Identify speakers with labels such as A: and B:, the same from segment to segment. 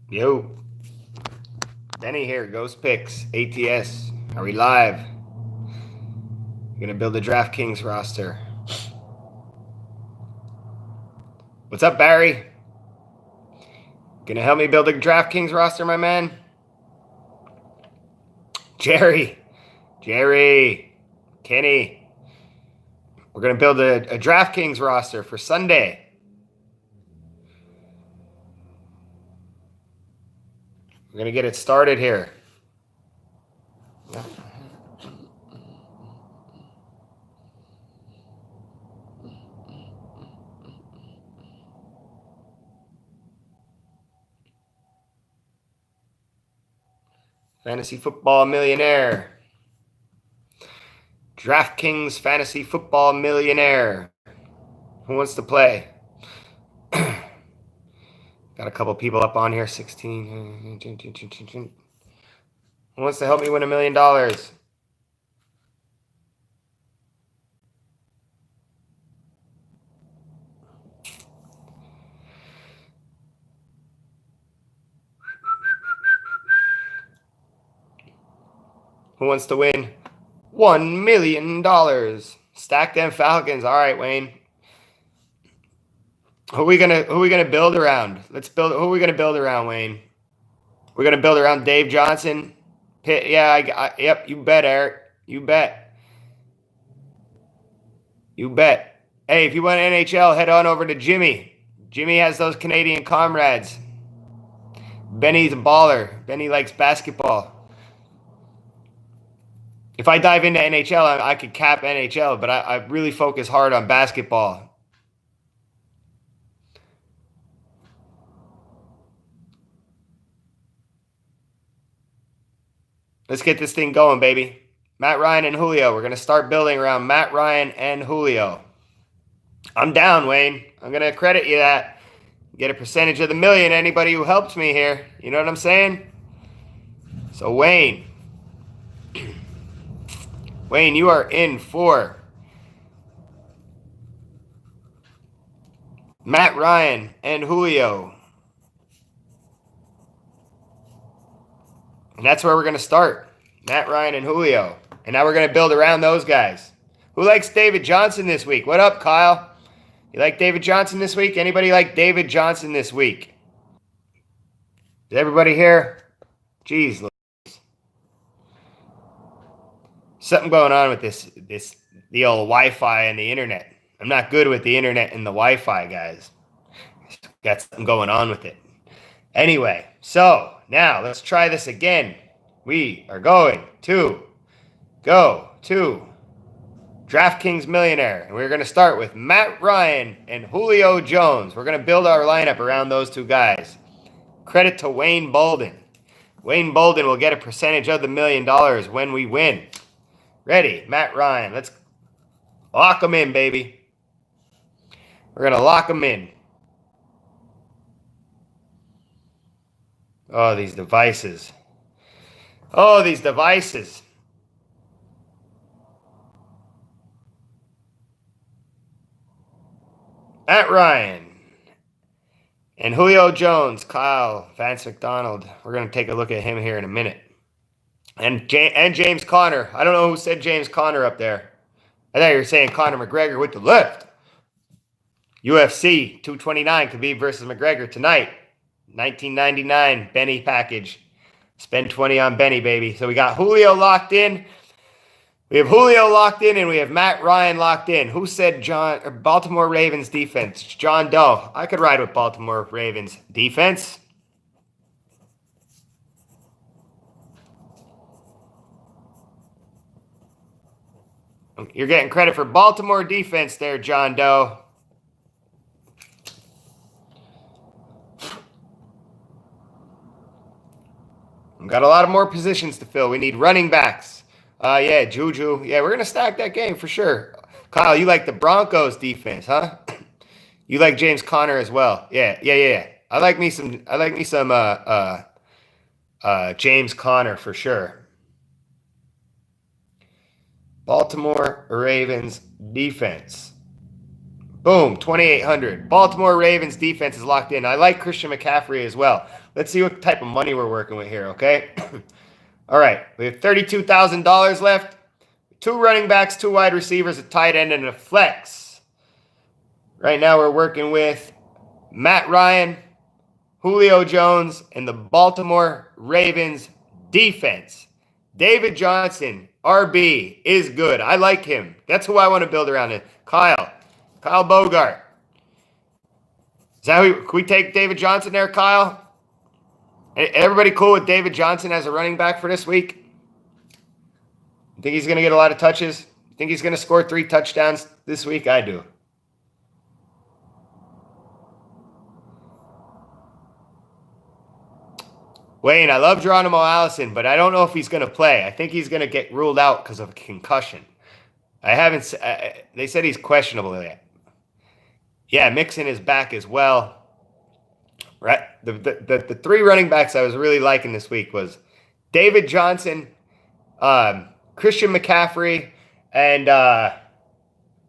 A: Yo, Benny here, Ghost Picks, ATS. Are we live? We're gonna build a Draftkings roster. What's up, Barry? Gonna help me build a Draftkings roster, my man? Jerry, Kenny. We're gonna build a Draftkings roster for Sunday. We're gonna get it started here. Fantasy Football Millionaire. DraftKings Fantasy Football Millionaire. Who wants to play? Got a couple people up on here. 16. Who wants to help me win $1 million? Who wants to win $1 million? Stack them Falcons. All right, Wayne. Who are we gonna build around? Who are we gonna build around, Wayne? We're gonna build around Dave Johnson. Pitt, yeah, yep. You bet, Eric. You bet. Hey, if you want NHL, head on over to Jimmy. Jimmy has those Canadian comrades. Benny's a baller. Benny likes basketball. If I dive into NHL, I could cap NHL, but I really focus hard on basketball. Let's get this thing going, baby. Matt Ryan and Julio. We're going to start building around Matt Ryan and Julio. I'm down, Wayne. I'm going to credit you that. Get a percentage of the million, anybody who helps me here. You know what I'm saying? So, Wayne. Wayne, you are in for Matt Ryan and Julio. And that's where we're going to start. Matt Ryan and Julio. And now we're going to build around those guys. Who likes David Johnson this week? What up, Kyle? You like David Johnson this week? Anybody like David Johnson this week? Is everybody here? Jeez. Something going on with the old Wi-Fi and the internet. I'm not good with the internet and the Wi-Fi, guys. Got something going on with it. Anyway, so now let's try this again. We are going to go to DraftKings Millionaire. And we're going to start with Matt Ryan and Julio Jones. We're going to build our lineup around those two guys. Credit to Wayne Bolden. Wayne Bolden will get a percentage of the $1 million when we win. Ready, Matt Ryan. Let's lock him in, baby. We're going to lock him in. Oh, these devices. Oh, these devices. Matt Ryan and Julio Jones, Kyle, Vance McDonald. We're going to take a look at him here in a minute. And James Conner. I don't know who said James Conner up there. I thought you were saying Conor McGregor with the left. UFC 229, Khabib versus McGregor tonight. 1999 Benny package. Spend 20 on Benny, baby. So we got Julio locked in. We have Julio locked in, and we have Matt Ryan locked in. Who said Baltimore Ravens defense? John Doe. I could ride with Baltimore Ravens defense. You're getting credit for Baltimore defense there, John Doe. We've got a lot of more positions to fill. We need running backs. Yeah, Juju. Yeah, we're going to stack that game for sure. Kyle, you like the Broncos defense, huh? You like James Conner as well. Yeah. I like me some James Conner for sure. Baltimore Ravens defense. Boom, 2,800. Baltimore Ravens defense is locked in. I like Christian McCaffrey as well. Let's see what type of money we're working with here, okay? All right, we have $32,000 left. 2 running backs, 2 wide receivers, a tight end, and a flex. Right now we're working with Matt Ryan, Julio Jones, and the Baltimore Ravens defense. David Johnson, RB, is good. I like him. That's who I want to build around him. Kyle Bogart. Is that who, can we take David Johnson there, Kyle? Everybody cool with David Johnson as a running back for this week? You think he's going to get a lot of touches? You think he's going to score 3 touchdowns this week? I do. Wayne, I love Geronimo Allison, but I don't know if he's going to play. I think he's going to get ruled out because of a concussion. They said he's questionable yet. Yeah, Mixon is back as well. Right, the 3 running backs I was really liking this week was David Johnson, Christian McCaffrey, and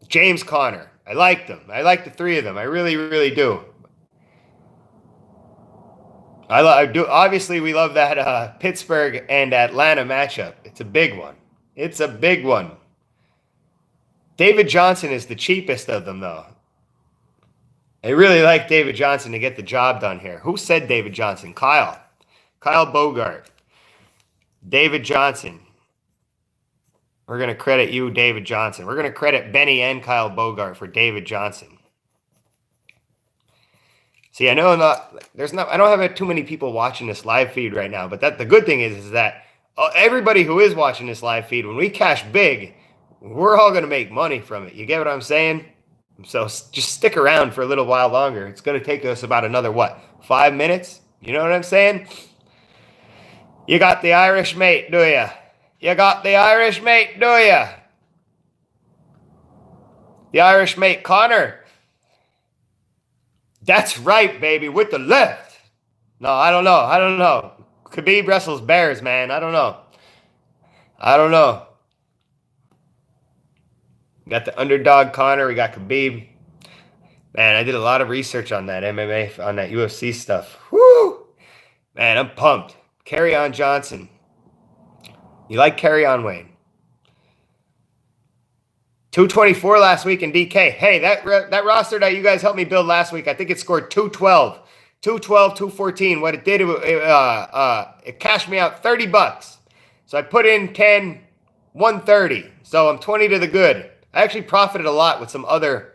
A: James Conner. I like them. I like the 3 of them. I really, really do. I do. Obviously, we love that Pittsburgh and Atlanta matchup. It's a big one. It's a big one. David Johnson is the cheapest of them, though. I really like David Johnson to get the job done here. Who said David Johnson? Kyle Bogart. David Johnson. We're going to credit you, David Johnson. We're going to credit Benny and Kyle Bogart for David Johnson. See, I know I don't have too many people watching this live feed right now, but the good thing is that everybody who is watching this live feed, when we cash big, we're all going to make money from it. You get what I'm saying? So just stick around for a little while longer. It's going to take us about another, 5 minutes? You know what I'm saying? You got the Irish mate, do ya? You got the Irish mate, do ya? The Irish mate, Connor. That's right, baby, with the left. No, I don't know. Khabib wrestles bears, man. I don't know. We got the underdog Connor. We got Khabib. Man, I did a lot of research on that MMA, on that UFC stuff. Woo! Man, I'm pumped. Carry on Johnson. You like Carry on Wayne? 224 last week in DK. Hey, that roster that you guys helped me build last week, I think it scored 212. 214. What it did, it cashed me out $30. So I put in 10, 130. So I'm 20 to the good. I actually profited a lot with some other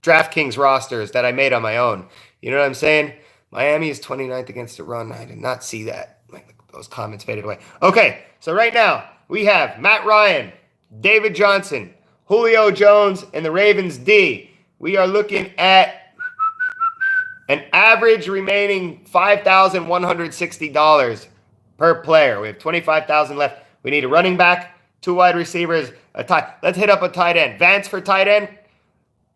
A: DraftKings rosters that I made on my own. You know what I'm saying? Miami is 29th against the run. I did not see that. Those comments faded away. Okay, so right now we have Matt Ryan, David Johnson, Julio Jones, and the Ravens D. We are looking at an average remaining $5,160 per player. We have $25,000 left. We need a running back, 2 wide receivers, a tight. Let's hit up a tight end. Vance for tight end.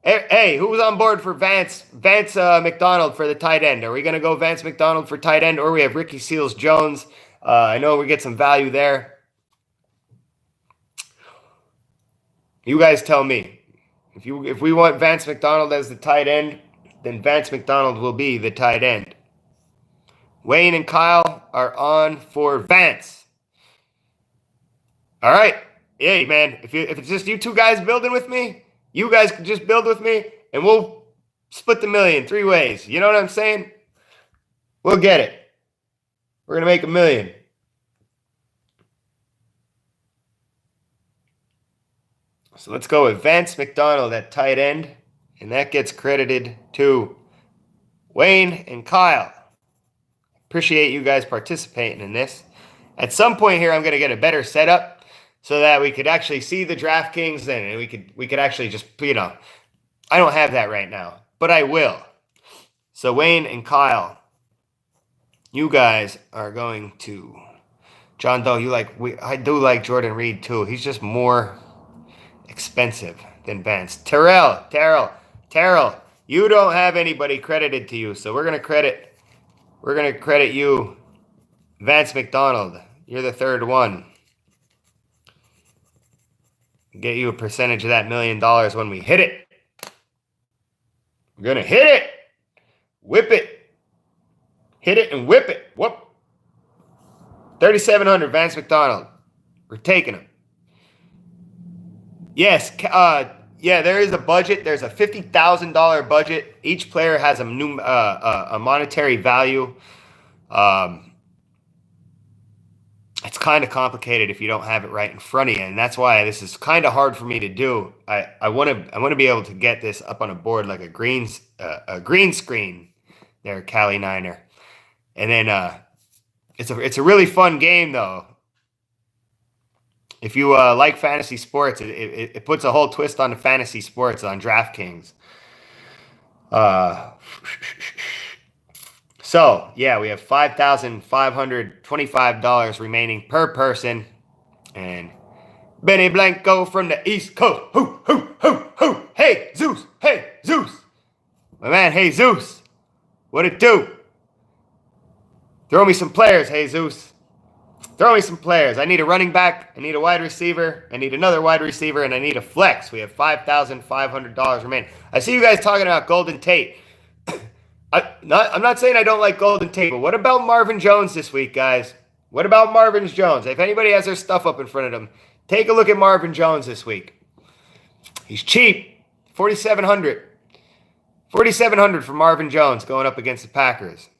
A: Hey, who's on board for Vance McDonald for the tight end? Are we going to go Vance McDonald for tight end, or we have Ricky Seals-Jones? I know we get some value there. You guys tell me. If we want Vance McDonald as the tight end, then Vance McDonald will be the tight end. Wayne and Kyle are on for Vance. All right. Hey, man, if it's just you 2 guys building with me, you guys can just build with me, and we'll split the million 3 ways. You know what I'm saying? We'll get it. We're going to make $1 million. So let's go with Vance McDonald at tight end, and that gets credited to Wayne and Kyle. Appreciate you guys participating in this. At some point here, I'm going to get a better setup so that we could actually see the DraftKings, and we could actually just, I don't have that right now, but I will. So Wayne and Kyle, you guys are going to John Doe. I do like Jordan Reed too. He's just more expensive than Vance. Terrell, you don't have anybody credited to you, so we're gonna credit you, Vance McDonald. You're the 3rd one. Get you a percentage of that $1 million when we hit it. We're gonna hit it. Whip it. Hit it and whip it. Whoop. 3,700, Vance McDonald. We're taking him. Yes, yeah, there is a budget. There's a $50,000 budget. Each player has a new a monetary value. It's kind of complicated if you don't have it right in front of you, and that's why this is kind of hard for me to do. I want to be able to get this up on a board like a green screen there, Cali Niner, and then it's a really fun game though. If you like fantasy sports, it puts a whole twist on the fantasy sports on Draftkings. So, yeah, we have $5,525 remaining per person. And Benny Blanco from the East Coast. Hoo, hoo, hoo, hoo. Hey, Zeus. Hey, Zeus. My man, hey, Zeus. What it do? Throw me some players, hey, Zeus. Throw me some players. I need a running back. I need a wide receiver. I need another wide receiver. And I need a flex. We have $5,500 remaining. I see you guys talking about Golden Tate. I'm not saying I don't like Golden Tate, but what about Marvin Jones this week, guys? What about Marvin Jones? If anybody has their stuff up in front of them, take a look at Marvin Jones this week. He's cheap. $4,700. $4,700 for Marvin Jones going up against the Packers.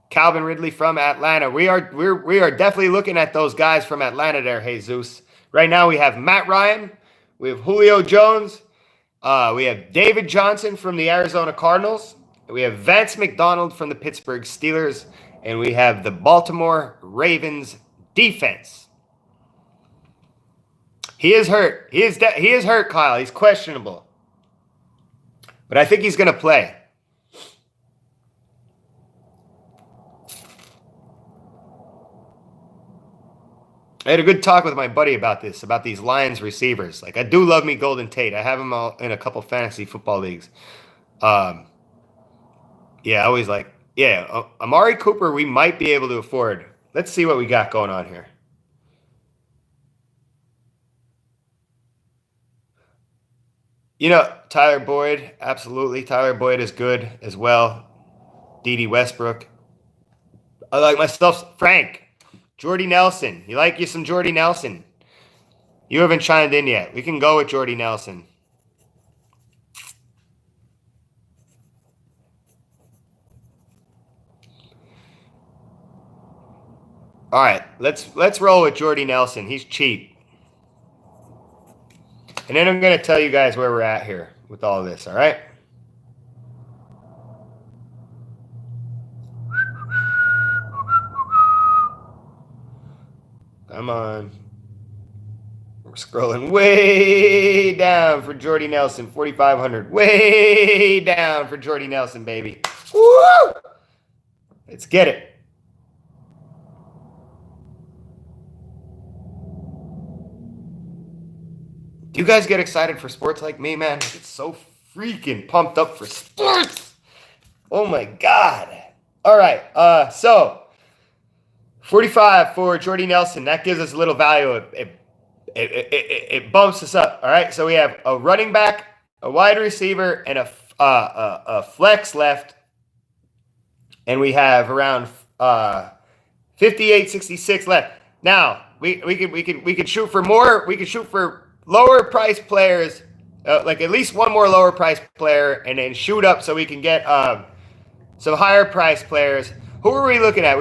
A: Calvin Ridley from Atlanta. We are definitely looking at those guys from Atlanta there, Jesus. Right now we have Matt Ryan. We have Julio Jones. We have David Johnson from the Arizona Cardinals. We have Vance McDonald from the Pittsburgh Steelers. And we have the Baltimore Ravens defense. He is hurt. He is hurt, Kyle. He's questionable. But I think he's going to play. I had a good talk with my buddy about this, about these Lions receivers. Like, I do love me Golden Tate. I have him all in a couple fantasy football leagues. Yeah, I always like, yeah, Amari Cooper we might be able to afford. Let's see what we got going on here. You know, Tyler Boyd, absolutely. Tyler Boyd is good as well. D.D. Westbrook. I like myself, Frank. Jordy Nelson. You like you some Jordy Nelson? You haven't chimed in yet. We can go with Jordy Nelson. All right, let's roll with Jordy Nelson. He's cheap. And then I'm going to tell you guys where we're at here with all of this, all right? Come on. We're scrolling way down for Jordy Nelson. 4,500. Way down for Jordy Nelson, baby. Woo! Let's get it. Do you guys get excited for sports like me, man? I get so freaking pumped up for sports. Oh, my God. All right. So 45 for Jordy Nelson. That gives us a little value. It bumps us up. All right. So we have a running back, a wide receiver, and a flex left. And we have around 58.66 left. Now we could shoot for more. We could shoot for lower price players, like at least one more lower price player, and then shoot up so we can get some higher price players. Who were we looking at? I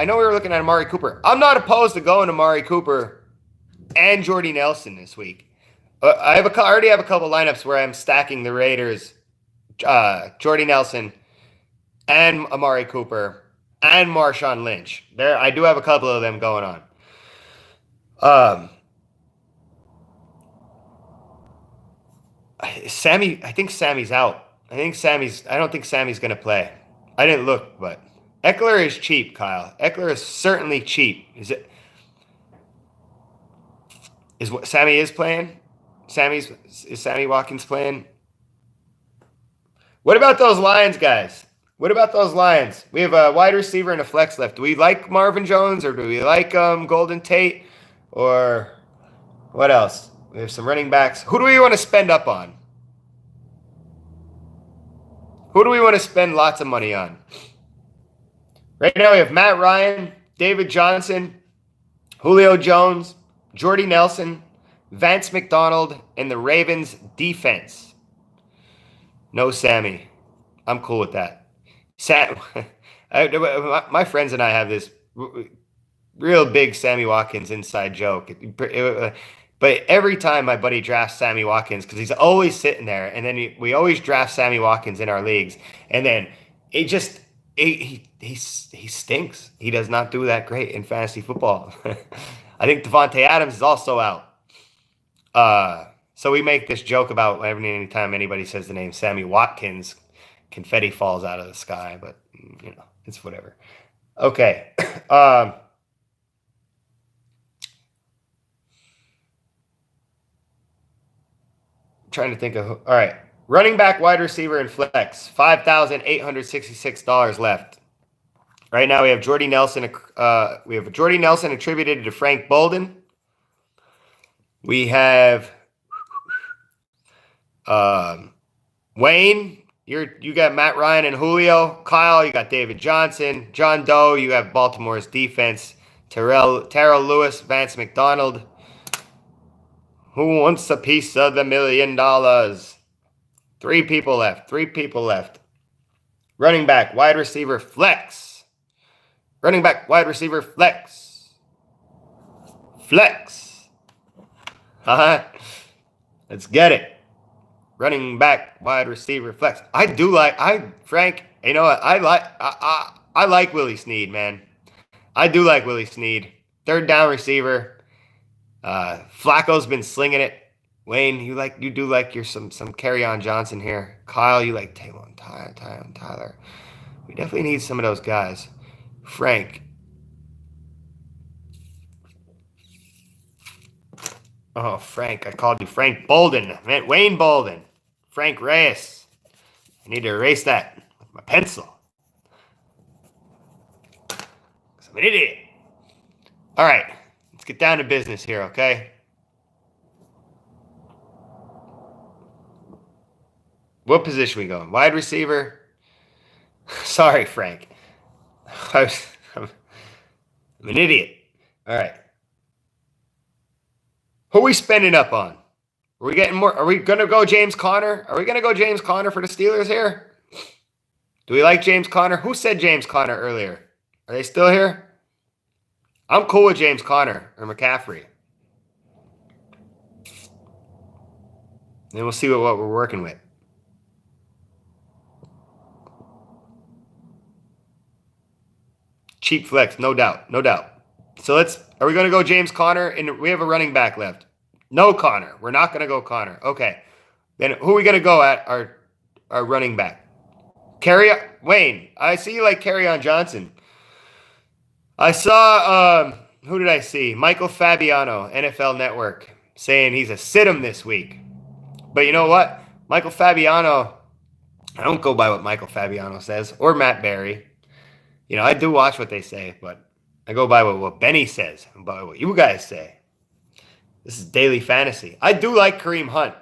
A: know we were looking at Amari Cooper. I'm not opposed to going to Amari Cooper and Jordy Nelson this week. I already have a couple lineups where I'm stacking the Raiders, Jordy Nelson, and Amari Cooper, and Marshawn Lynch. I do have a couple of them going on. I think Sammy's out. I don't think Sammy's going to play. I didn't look, but Eckler is cheap, Kyle. Eckler is certainly cheap. Is what Sammy is playing? Is Sammy Watkins playing? What about those Lions, guys? What about those Lions? We have a wide receiver and a flex left. Do we like Marvin Jones, or do we like Golden Tate, or what else? We have some running backs. Who do we want to spend up on? Who do we want to spend lots of money on? Right now we have Matt Ryan, David Johnson, Julio Jones, Jordy Nelson, Vance McDonald, and the Ravens defense. No Sammy. I'm cool with that. My friends and I have this real big Sammy Watkins inside joke. But every time my buddy drafts Sammy Watkins, because he's always sitting there, and then we always draft Sammy Watkins in our leagues, and then it just he stinks. He does not do that great in fantasy football. I think Devontae Adams is also out. So we make this joke about anytime anybody says the name Sammy Watkins, confetti falls out of the sky, but you know, it's whatever. Okay. Trying to think of all right. Running back, wide receiver, and flex. $5,866 left. Right now we have Jordy Nelson. We have Jordy Nelson attributed to Frank Bolden. We have Wayne. You got Matt Ryan and Julio. Kyle, you got David Johnson. John Doe, you have Baltimore's defense. Terrell Lewis, Vance McDonald. Who wants a piece of the $1 million? 3 people left. Running back, wide receiver, flex. Running back, wide receiver, flex. Flex. Let's get it. Running back, wide receiver, flex. Frank, you know what? I like Willie Snead, man. I do like Willie Snead. 3rd down receiver. Flacco's been slinging it. Wayne, you do like some Kerryon Johnson here. Kyle, you like Tyler. We definitely need some of those guys. Frank. Oh, Frank. I called you Frank Bolden. I meant Wayne Bolden. Frank Reyes. I need to erase that with my pencil. I'm an idiot. All right. Let's get down to business here, okay? What position we going? Wide receiver? Sorry, Frank. I'm an idiot. All right. Who are we spending up on? Are we getting more? Are we going to go James Conner? Are we going to go James Conner for the Steelers here? Do we like James Conner? Who said James Conner earlier? Are they still here? I'm cool with James Conner or McCaffrey. Then we'll see what we're working with. Cheap flex, no doubt. So are we going to go James Conner? And we have a running back left. No Conner. We're not going to go Conner. Okay. Then who are we going to go at our running back? Wayne. I see you like Kerryon Johnson. I saw, who did I see? Michael Fabiano, NFL Network, saying he's a sit-em this week. But you know what? Michael Fabiano, I don't go by what Michael Fabiano says, or Matt Berry. You know, I do watch what they say, but I go by what Benny says, and by what you guys say. This is daily fantasy. I do like Kareem Hunt.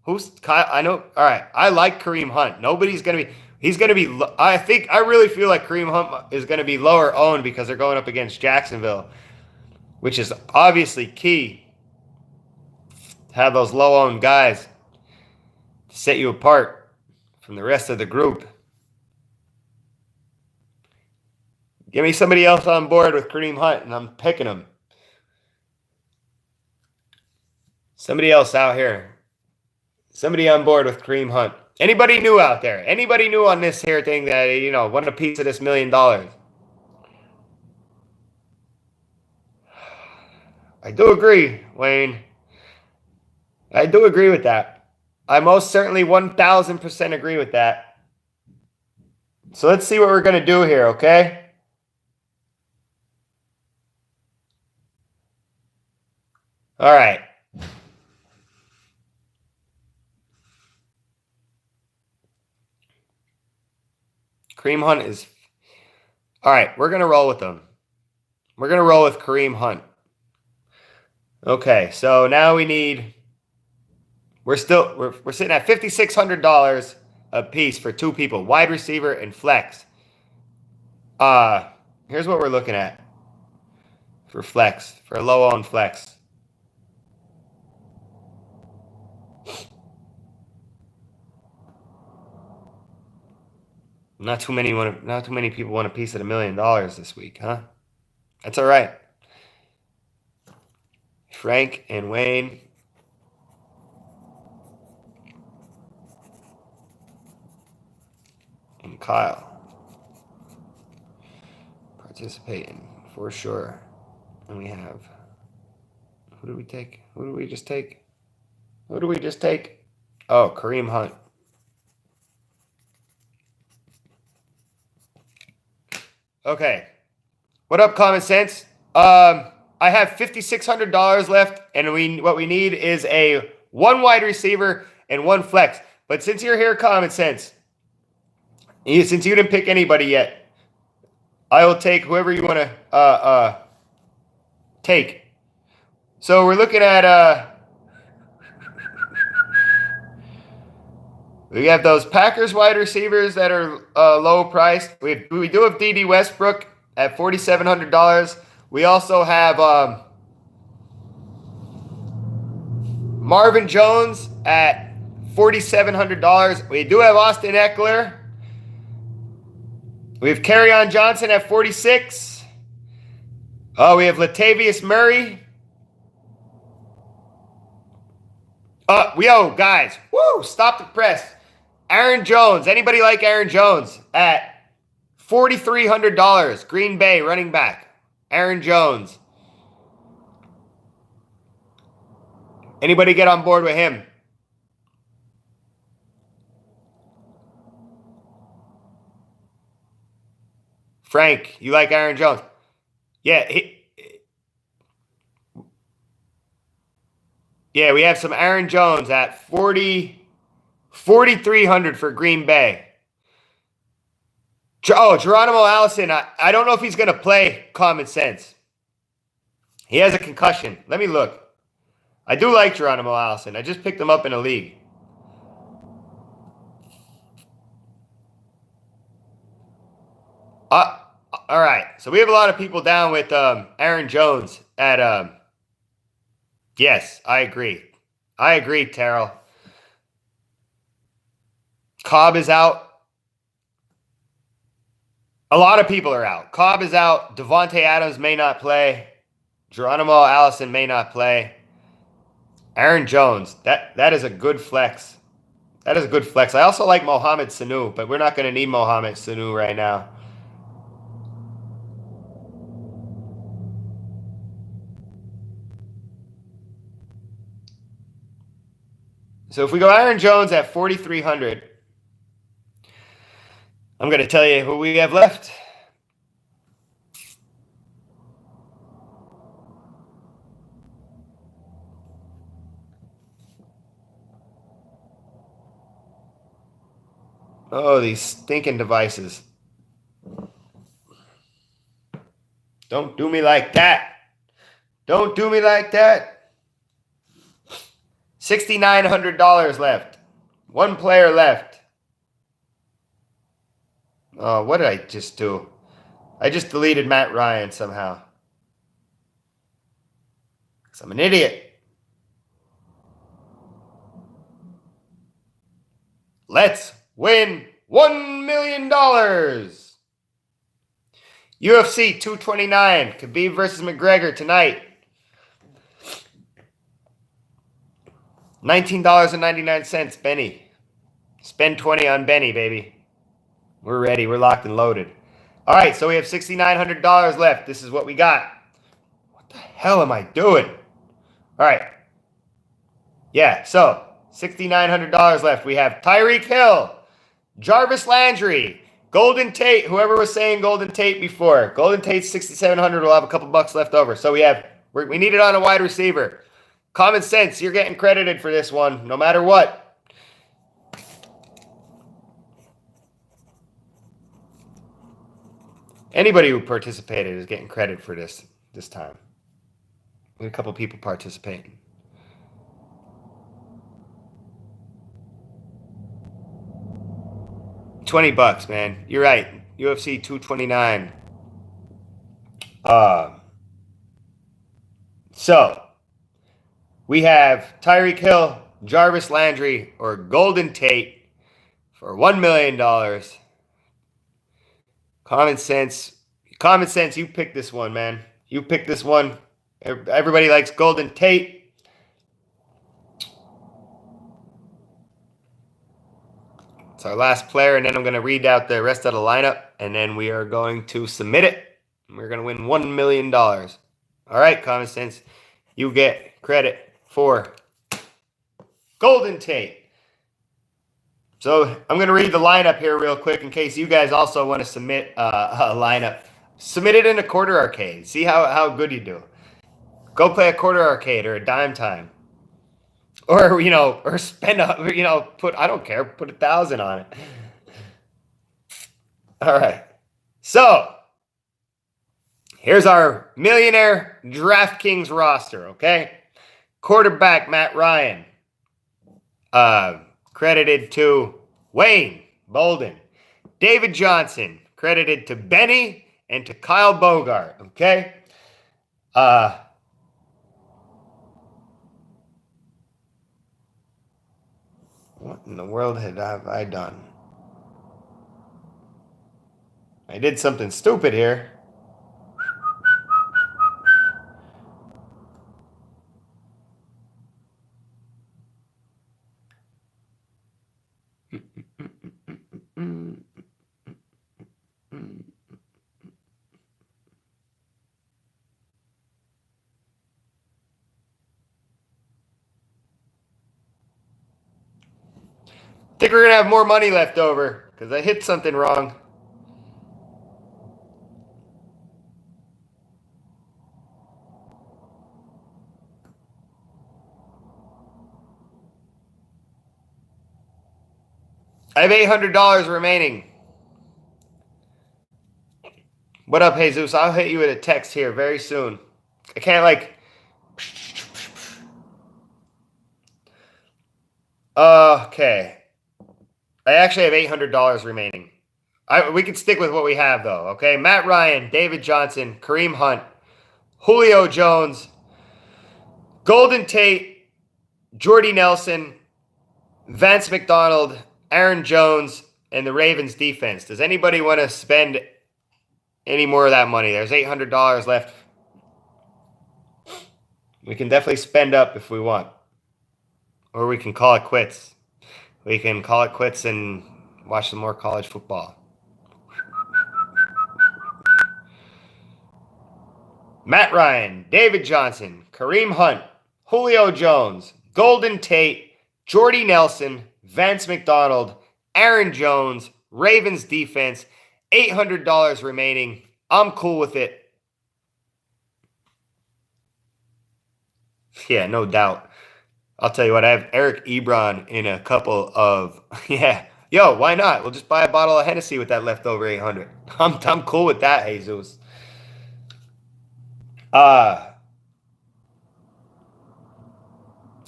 A: Who's Kyle? I know. All right. I like Kareem Hunt. He's going to be, I really feel like Kareem Hunt is going to be lower owned because they're going up against Jacksonville, which is obviously key to have those low owned guys to set you apart from the rest of the group. Give me somebody else on board with Kareem Hunt, and I'm picking him. Somebody else out here. Somebody on board with Kareem Hunt. Anybody new out there? Anybody new on this here thing that, you know, want a piece of this $1 million? I do agree, Wayne. I do agree with that. I most certainly 1,000% agree with that. So let's see what we're going to do here, okay? All right. Kareem Hunt is... All right, we're going to roll with them. We're going to roll with Kareem Hunt. Okay, so now we need... We're sitting at $5,600 a piece for 2 people, wide receiver and flex. Here's what we're looking at for flex, for a low-owned flex. Not too many people want a piece at $1 million this week, huh? That's all right. Frank and Wayne. And Kyle. Participating for sure. And we have, who did we take? Who did we just take? Who did we just take? Oh, Kareem Hunt. Okay. What up, Common Sense? I have $5,600 left, and what we need is a 1 wide receiver and 1 flex. But since you're here, Common Sense, since you didn't pick anybody yet, I will take whoever you want to take. So we're looking at we have those Packers wide receivers that are low priced. We do have D.D. Westbrook at $4,700. We also have Marvin Jones at $4,700. We do have Austin Eckler. We have Kerryon Johnson at $46,000. Oh, we have Latavius Murray. Guys, woo! Stop the press. Aaron Jones. Anybody like Aaron Jones at $4,300? Green Bay running back. Aaron Jones. Anybody get on board with him? Frank, you like Aaron Jones? Yeah, we have some Aaron Jones at $4,300 for Green Bay. Geronimo Allison. I don't know if he's going to play, Common Sense. He has a concussion. Let me look. I do like Geronimo Allison. I just picked him up in a league. All right. So we have a lot of people down with Aaron Jones at yes, I agree. I agree, Terrell. Cobb is out. A lot of people are out. Cobb is out. Devontae Adams may not play. Geronimo Allison may not play. Aaron Jones, that is a good flex. That is a good flex. I also like Mohamed Sanu, but we're not going to need Mohamed Sanu right now. So if we go Aaron Jones at $4,300, I'm going to tell you who we have left. Oh, these stinking devices. Don't do me like that. Don't do me like that. $6,900 left. 1 player left. Oh, what did I just do? I just deleted Matt Ryan somehow. Because I'm an idiot. Let's win $1 million. UFC 229. Khabib versus McGregor tonight. $19.99, Benny. Spend 20 on Benny, baby. We're ready. We're locked and loaded. All right, so we have $6,900 left. This is what we got. What the hell am I doing? All right. Yeah, so $6,900 left. We have Tyreek Hill, Jarvis Landry, Golden Tate, whoever was saying Golden Tate before. Golden Tate's $6,700. We'll have a couple bucks left over. So we need it on a wide receiver. Common Sense, you're getting credited for this one, no matter what. Anybody who participated is getting credit for this time. We had a couple people participating. $20, man. You're right. UFC 229. So we have Tyreek Hill, Jarvis Landry, or Golden Tate for $1 million. Common sense. Common sense, you pick this one, man. You pick this one. Everybody likes Golden Tate. It's our last player, and then I'm going to read out the rest of the lineup, and then we are going to submit it. We're going to win $1 million. All right, Common Sense. You get credit for Golden Tate. So I'm going to read the lineup here real quick in case you guys also want to submit a lineup. Submit it in a quarter arcade. See how good you do. Go play a quarter arcade or a dime time. Or, or spend, I don't care, put 1,000 on it. All right. So, here's our millionaire Draftkings roster, okay? Quarterback, Matt Ryan. Credited to Wayne Bolden. David Johnson, credited to Benny and to Kyle Bogart, okay? What in the world have I done? I did something stupid here. Think we're going to have more money left over because I hit something wrong. I have $800 remaining. What up, Jesus? I'll hit you with a text here very soon. I can't Okay. I actually have $800 remaining. We can stick with what we have, though, okay? Matt Ryan, David Johnson, Kareem Hunt, Julio Jones, Golden Tate, Jordy Nelson, Vance McDonald, Aaron Jones, and the Ravens defense. Does anybody want to spend any more of that money? There's $800 left. We can definitely spend up if we want. Or we can call it quits. We can call it quits and watch some more college football. Matt Ryan, David Johnson, Kareem Hunt, Julio Jones, Golden Tate, Jordy Nelson, Vance McDonald, Aaron Jones, Ravens defense, $800 remaining. I'm cool with it. Yeah, no doubt. I'll tell you what, I have Eric Ebron in a couple of, Yo, why not? We'll just buy a bottle of Hennessy with that leftover 800. I'm cool with that, Jesus.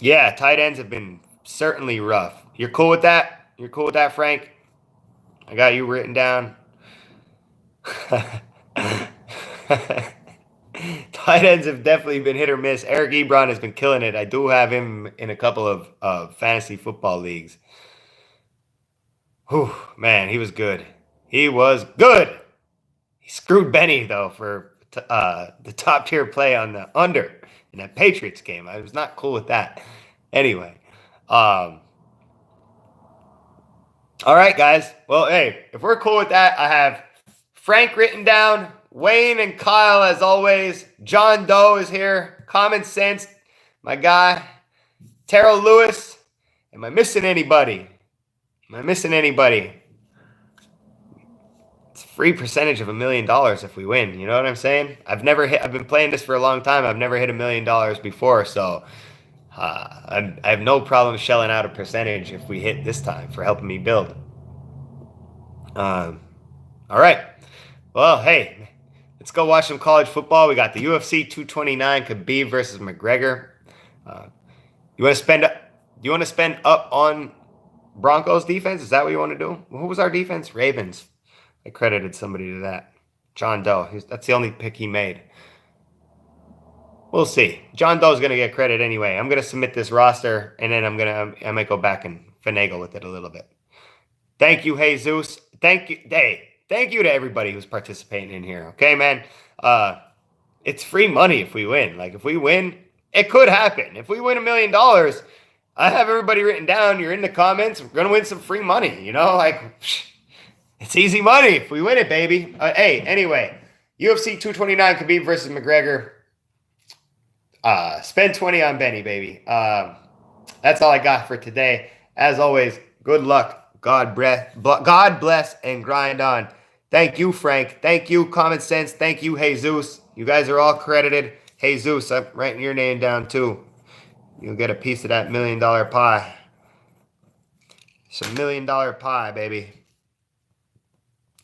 A: Yeah, tight ends have been certainly rough. You're cool with that? You're cool with that, Frank? I got you written down. Tight ends have definitely been hit or miss. Eric Ebron has been killing it. I do have him in a couple of fantasy football leagues. Whew, man, he was good. He was good. He screwed Benny, though, for the top-tier play on the under in that Patriots game. I was not cool with that. Anyway. All right, guys. Well, hey, if we're cool with that, I have Frank written down, Wayne and Kyle, as always. John Doe is here. Common Sense, my guy. Terrell Lewis. Am I missing anybody? It's a free percentage of $1 million if we win. You know what I'm saying? I've been playing this for a long time. I've never hit $1 million before, so I have no problem shelling out a percentage if we hit this time for helping me build. All right. Well, hey, let's go watch some college football. We got the UFC 229, Khabib versus McGregor. You want to spend up on Broncos defense? Is that what you want to do? Who was our defense? Ravens. I credited somebody to that. John Doe. That's the only pick he made. We'll see. John Doe's going to get credit anyway. I'm going to submit this roster, and then I might go back and finagle with it a little bit. Thank you, Jesus. Thank you. Hey, thank you to everybody who's participating in here. Okay, man. It's free money if we win. Like, if we win, it could happen. If we win $1 million, I have everybody written down. You're in the comments. We're going to win some free money. You know, like, it's easy money if we win it, baby. Hey, anyway, UFC 229, Khabib versus McGregor. Spend 20 on Benny, baby. That's all I got for today. As always, good luck. God bless and grind on. Thank you, Frank. Thank you, Common Sense. Thank you, Jesus. You guys are all credited. Jesus, I'm writing your name down too. You'll get a piece of that $1 million pie. It's a $1 million pie, baby.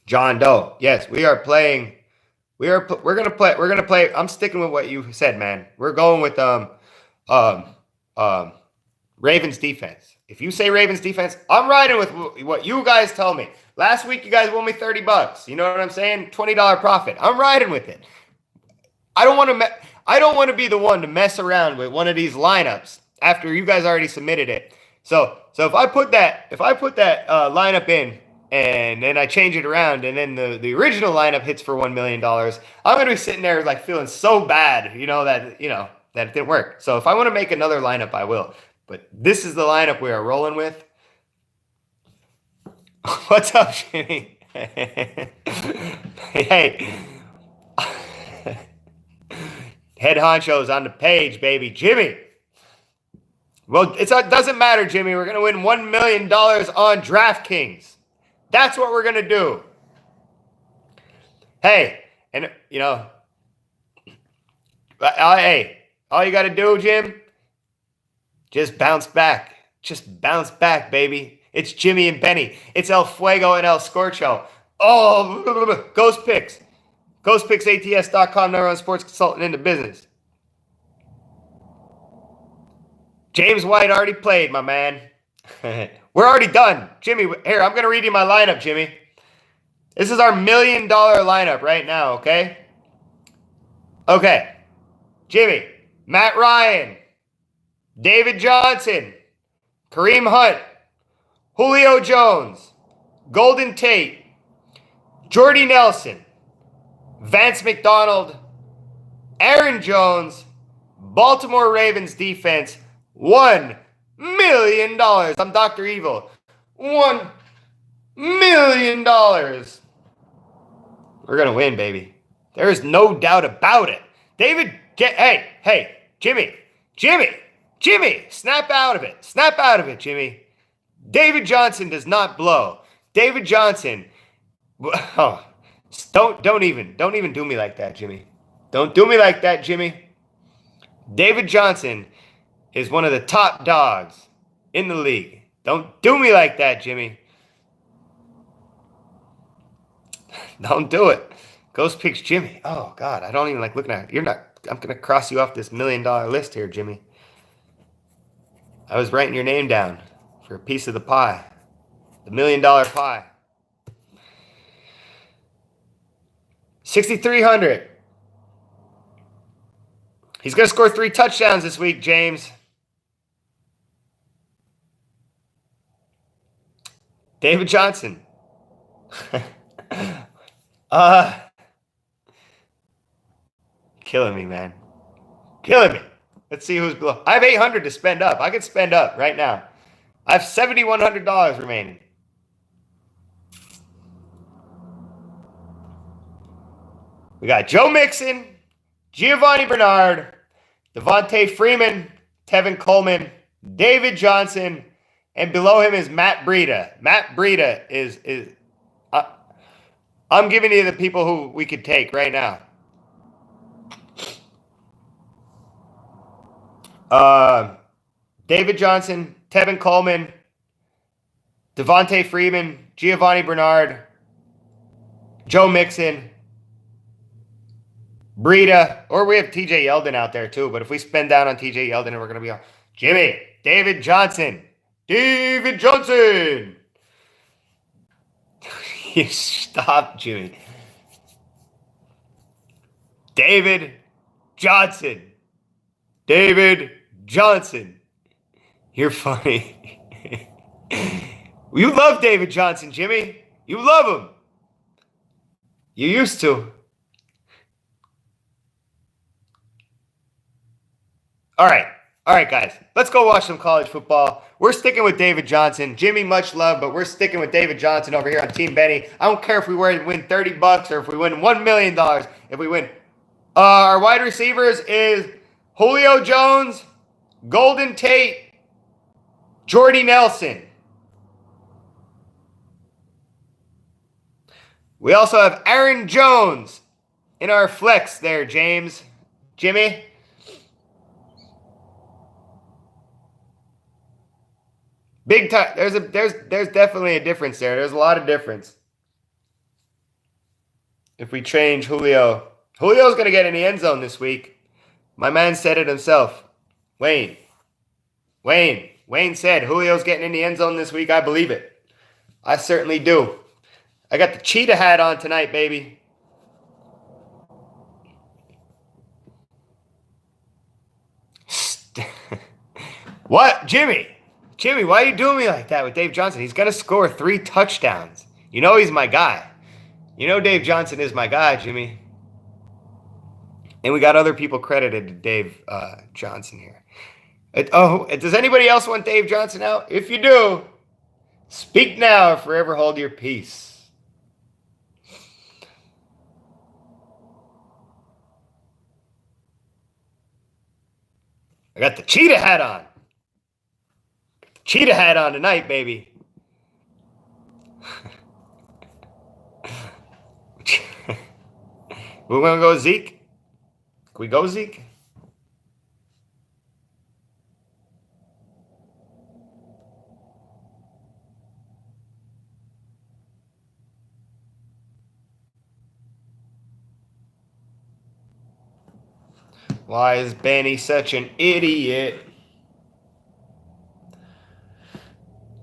A: John Doe. Yes, we are playing. We're gonna play. I'm sticking with what you said, man. We're going with Ravens defense. If you say Ravens defense, I'm riding with what you guys tell me. Last week, you guys won me $30. You know what I'm saying? $20 profit. I'm riding with it. I don't want to be the one to mess around with one of these lineups after you guys already submitted it. So if I put that lineup in and then I change it around and then the original lineup hits for $1 million, I'm gonna be sitting there like feeling so bad, that it didn't work. So if I want to make another lineup, I will. But this is the lineup we are rolling with. What's up, Jimmy? Hey. Head honcho's on the page, baby. Jimmy. Well, it doesn't matter, Jimmy. We're going to win $1 million on Draftkings. That's what we're going to do. Hey, and, hey, all you got to do, Jim, just bounce back. Just bounce back, baby. It's Jimmy and Benny. It's El Fuego and El Scorcho. Oh, Ghost Picks. GhostPicksATS.com, number one sports consultant in the business. James White already played, my man. We're already done. Jimmy, here, I'm going to read you my lineup, Jimmy. This is our $1 million lineup right now, okay? Okay. Jimmy, Matt Ryan, David Johnson, Kareem Hunt, Julio Jones, Golden Tate, Jordy Nelson, Vance McDonald, Aaron Jones, Baltimore Ravens defense, $1 million. I'm Dr. Evil. $1 million. We're going to win, baby. There is no doubt about it. Hey, Jimmy, snap out of it, Jimmy. David Johnson does not blow. David Johnson, don't even do me like that, Jimmy. Don't do me like that, Jimmy. David Johnson is one of the top dogs in the league. Don't do me like that, Jimmy. Don't do it. Ghost Picks Jimmy. Oh, God, I don't even like looking at it. I'm going to cross you off this $1 million list here, Jimmy. I was writing your name down for a piece of the pie. The $1 million pie. 6,300. He's going to score 3 touchdowns this week, James. David Johnson. Killing me, man. Killing me. Let's see who's below. I have $800 to spend up. I can spend up right now. I have $7,100 remaining. We got Joe Mixon, Giovanni Bernard, Devontae Freeman, Tevin Coleman, David Johnson, and below him is Matt Breida. Matt Breida is I'm giving you the people who we could take right now. David Johnson, Tevin Coleman, Devontae Freeman, Giovanni Bernard, Joe Mixon, Breida, or we have TJ Yeldon out there too. But if we spend down on TJ Yeldon, we're going to be on Jimmy, David Johnson, David Johnson. You stop, Jimmy. David Johnson. David Johnson. You're funny. You love David Johnson, Jimmy. You love him. You used to. All right. All right, guys. Let's go watch some college football. We're sticking with David Johnson. Jimmy, much love, but we're sticking with David Johnson over here on Team Benny. I don't care if we win $30 or if we win $1 million. If we win, our wide receivers is Julio Jones, Golden Tate, Jordy Nelson. We also have Aaron Jones in our flex there, James. Jimmy. Big time. There's definitely a difference there. There's a lot of difference. If we change Julio, Julio's gonna get in the end zone this week. My man said it himself. Wayne said Julio's getting in the end zone this week. I believe it. I certainly do. I got the cheetah hat on tonight, baby. What, Jimmy? Jimmy, why are you doing me like that with Dave Johnson? He's going to score 3 touchdowns. You know he's my guy. You know Dave Johnson is my guy, Jimmy. And we got other people credited to Dave Johnson here. Does anybody else want Dave Johnson out? If you do, speak now or forever hold your peace. I got the cheetah hat on. Cheetah hat on tonight, baby. We're going to go Zeke? Can we go Zeke? Why is Benny such an idiot?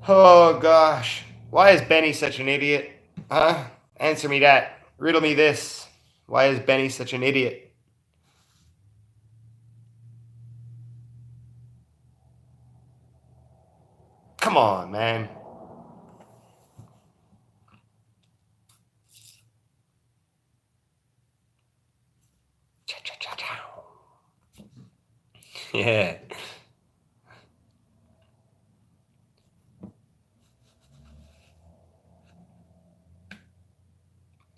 A: Oh, gosh. Why is Benny such an idiot? Huh? Answer me that. Riddle me this. Why is Benny such an idiot? Come on, man. Yeah.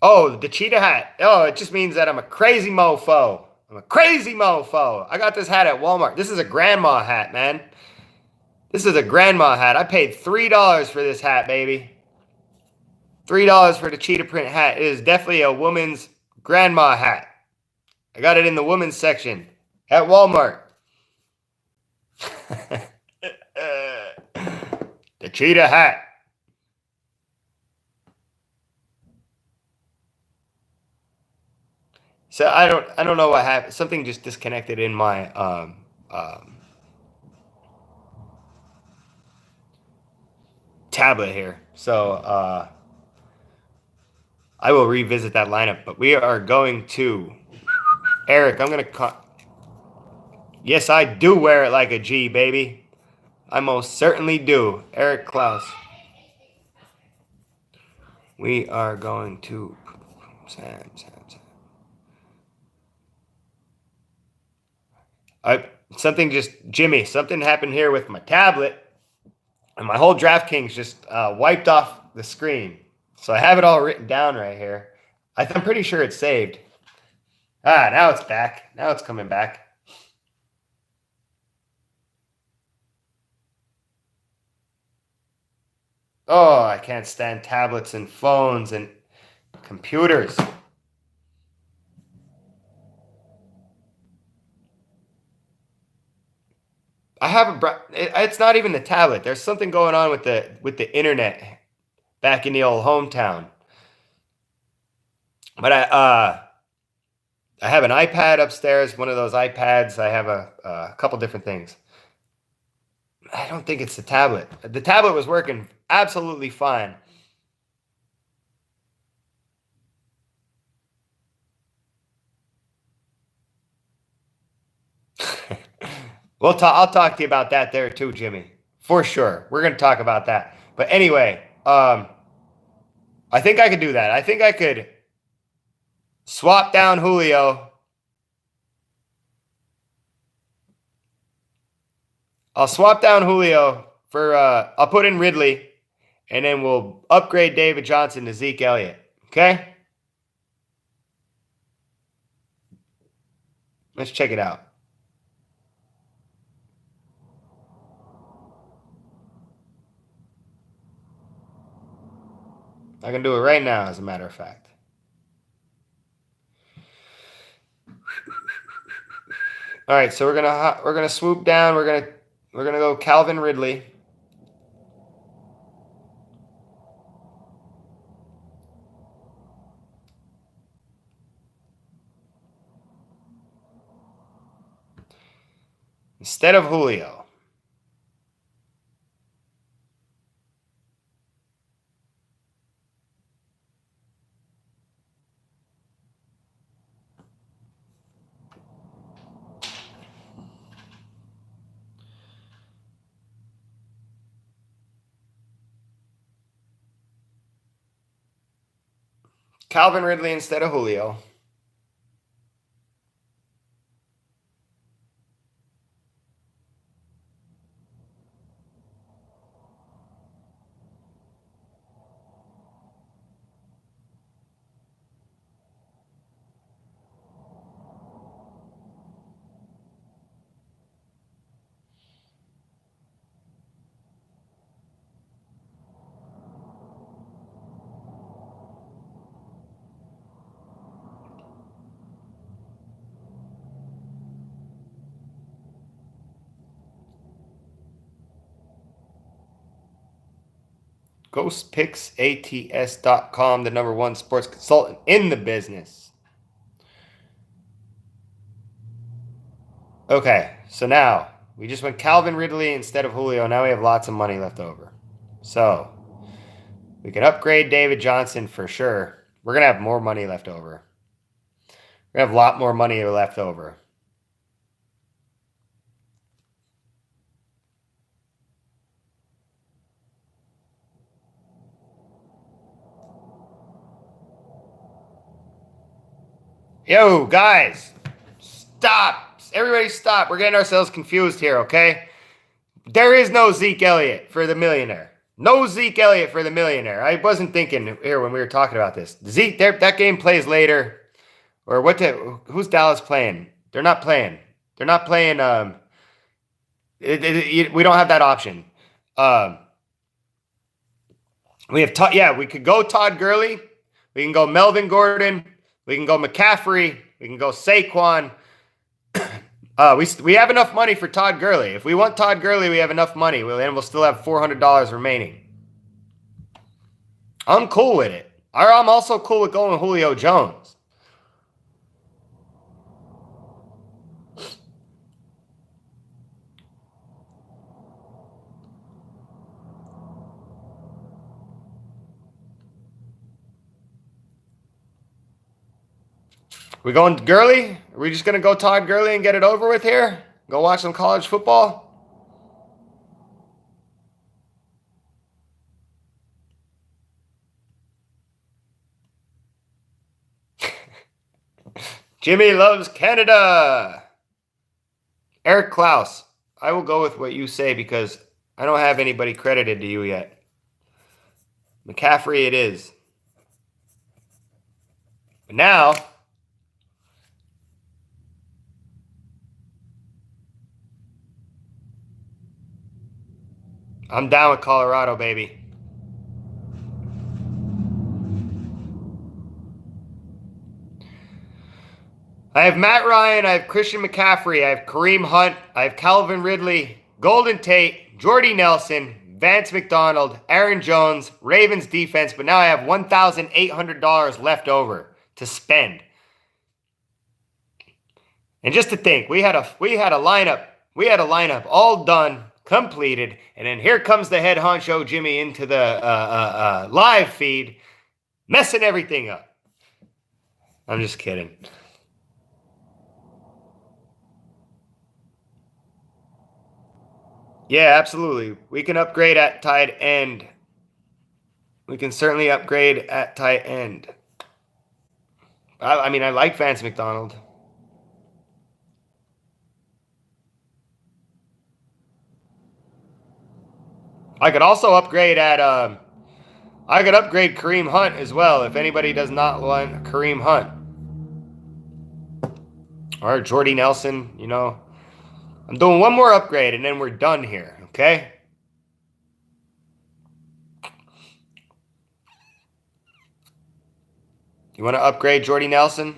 A: Oh, the cheetah hat. Oh, it just means that I'm a crazy mofo. I'm a crazy mofo. I got this hat at Walmart. This is a grandma hat, man. This is a grandma hat. I paid $3 for this hat, baby. $3 for the cheetah print hat. It is definitely a woman's grandma hat. I got it in the women's section at Walmart. The cheetah hat. So I don't know what happened. Something just disconnected in my tablet here. So I will revisit that lineup. But we are going to Eric. I'm gonna. Yes, I do wear it like a G, baby. I most certainly do. Eric Klaus. We are going to Sam. Something happened here with my tablet, and my whole Draftkings just wiped off the screen. So I have it all written down right here. I'm pretty sure it's saved. Now it's back. Now it's coming back. Oh, I can't stand tablets and phones and computers. I have it's not even the tablet. There's something going on with the internet back in the old hometown. But I have an iPad upstairs, one of those iPads. I have a couple different things. I don't think it's the tablet. The tablet was working absolutely fine. I'll talk to you about that there too, Jimmy. For sure. We're gonna talk about that. But anyway, I think I could do that. I think I could swap down Julio. I'll swap down Julio for I'll put in Ridley, and then we'll upgrade David Johnson to Zeke Elliott. Okay? Let's check it out. I can do it right now, as a matter of fact. All right, so we're gonna swoop down. We're gonna go Calvin Ridley. Instead of Julio. Calvin Ridley instead of Julio. GhostPicksATS.com, the #1 sports consultant in the business. Okay, so now we just went Calvin Ridley instead of Julio. Now we have lots of money left over. So we can upgrade David Johnson for sure. We're going to have more money left over. We have a lot more money left over. Yo, guys, stop. Everybody stop. We're getting ourselves confused here, okay? There is no Zeke Elliott for the millionaire. No Zeke Elliott for the millionaire. I wasn't thinking here when we were talking about this. Zeke, that game plays later. Or who's Dallas playing? They're not playing. They're not playing. We don't have that option. We have we could go Todd Gurley. We can go Melvin Gordon. We can go McCaffrey. We can go Saquon. We have enough money for Todd Gurley. If we want Todd Gurley, we have enough money. We'll still have $400 remaining. I'm cool with it. I'm also cool with going Julio Jones. We going Gurley? Are we just going to go Todd Gurley and get it over with here? Go watch some college football? Jimmy loves Canada. Eric Klaus. I will go with what you say because I don't have anybody credited to you yet. McCaffrey it is. But now, I'm down with Colorado, baby. I have Matt Ryan, I have Christian McCaffrey, I have Kareem Hunt, I have Calvin Ridley, Golden Tate, Jordy Nelson, Vance McDonald, Aaron Jones, Ravens defense, but now I have $1,800 left over to spend. And just to think, we had a lineup all done completed. And then here comes the head honcho Jimmy into the live feed, messing everything up. I'm just kidding. Yeah, absolutely. We can upgrade at tight end. We can certainly upgrade at tight end. I mean, I like Vance McDonald. I could also upgrade at I could upgrade Kareem Hunt as well if anybody does not want Kareem Hunt. Or Jordy Nelson, you know. I'm doing one more upgrade and then we're done here, okay? You want to upgrade Jordy Nelson?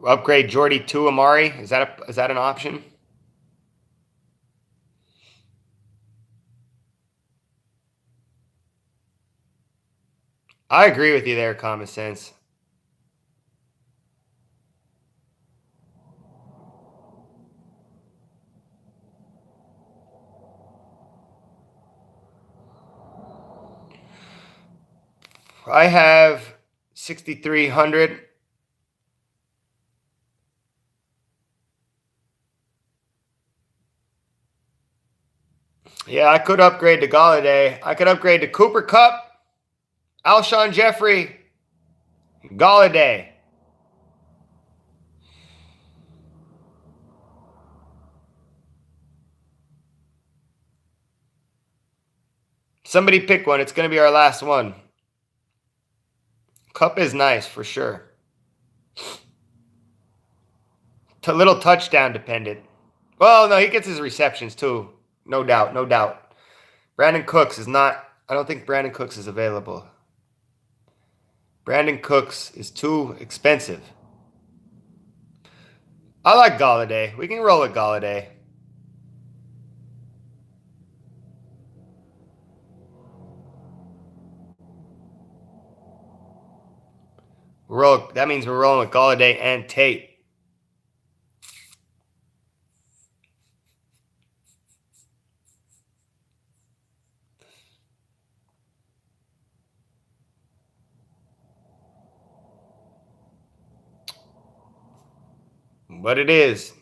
A: Upgrade Jordy to Amari? Is that an option? I agree with you there, common sense. I have 6,300. Yeah, I could upgrade to Galladay. I could upgrade to Cooper Kupp, Alshon Jeffrey, Galladay. Somebody pick one. It's going to be our last one. Kupp is nice for sure. A little touchdown dependent. Well, no, he gets his receptions too. No doubt, no doubt. Brandon Cooks is not. I don't think Brandon Cooks is available. Brandon Cooks is too expensive. I like Galladay. We can roll with Galladay. That means we're rolling with Galladay and Tate. What it is.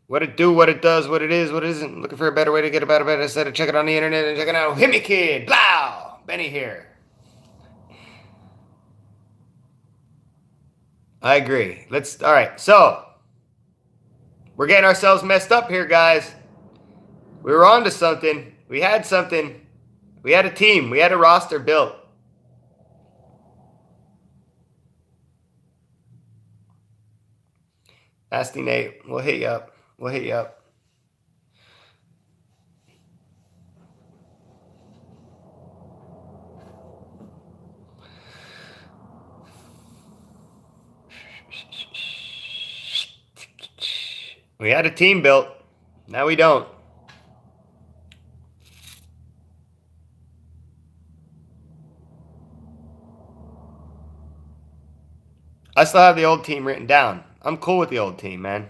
A: What it do, what it does, what it is, what it isn't. Looking for a better way to get about it instead of checking on the internet and checking out. Hit me, kid. Blow. Benny here. I agree. All right. So, we're getting ourselves messed up here, guys. We were on to something. We had something. We had a team. We had a roster built. Nasty Nate, we'll hit you up. We'll hit you up. We had a team built. Now we don't. I still have the old team written down. I'm cool with the old team, man.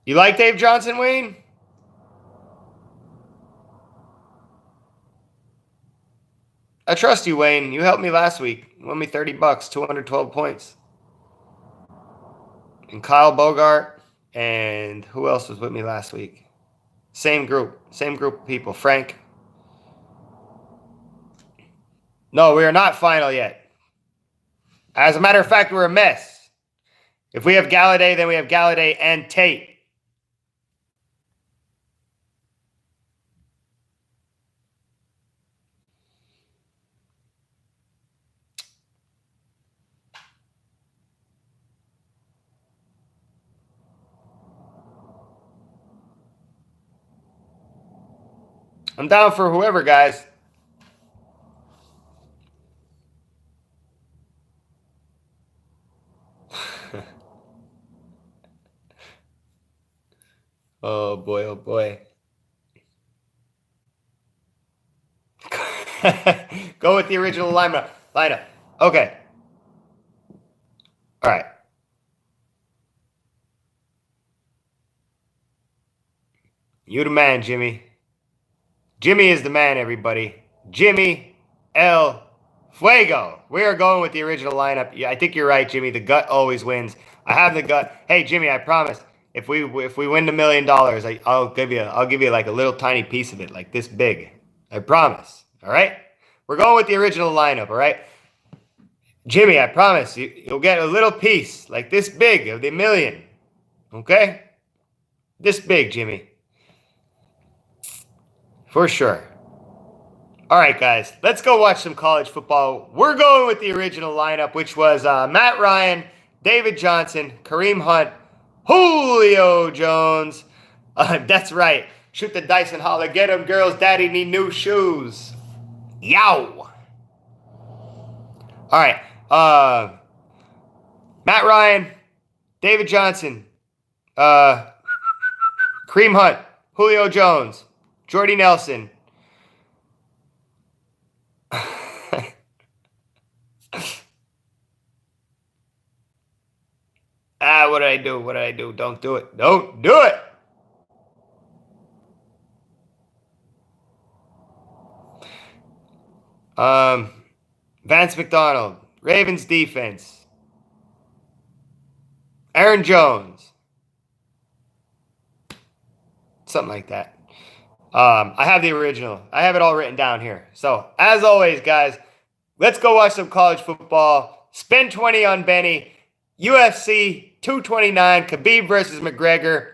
A: You like Dave Johnson, Wayne? I trust you, Wayne. You helped me last week. You won me $30, 212 points. And Kyle Bogart, and who else was with me last week? Same group of people. Frank. No, we are not final yet. As a matter of fact, we're a mess. If we have Galladay, then we have Galladay and Tate. I'm down for whoever, guys. Oh boy, oh boy. Go with the original lineup. Okay. All right. You the man, Jimmy. Jimmy is the man, everybody. Jimmy El Fuego. We are going with the original lineup. Yeah, I think you're right, Jimmy. The gut always wins. I have the gut. Hey, Jimmy, I promise. If we win $1 million, I'll give you like a little tiny piece of it, like this big. I promise. All right. We're going with the original lineup. All right. Jimmy, I promise you'll get a little piece, like this big of the million. Okay. This big, Jimmy. For sure. All right, guys, let's go watch some college football. We're going with the original lineup, which was Matt Ryan, David Johnson, Kareem Hunt, Julio Jones. That's right. Shoot the dice and holler. Get them, girls. Daddy need new shoes. Yow. All right. Matt Ryan, David Johnson, Kareem Hunt, Julio Jones, Jordy Nelson. What did I do? What did I do? Don't do it. Don't do it. Vance McDonald, Ravens defense, Aaron Jones, something like that. I have the original. I have it all written down here. So, as always, guys, let's go watch some college football. Spend 20 on Benny. UFC 229, Khabib versus McGregor.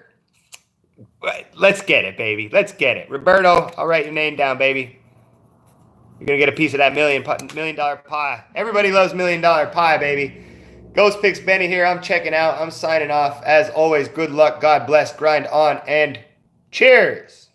A: Let's get it, baby. Let's get it. Roberto, I'll write your name down, baby. You're going to get a piece of that $1 million pie. Everybody loves $1 million pie, baby. Ghost Picks Benny here. I'm checking out. I'm signing off. As always, good luck. God bless. Grind on and cheers.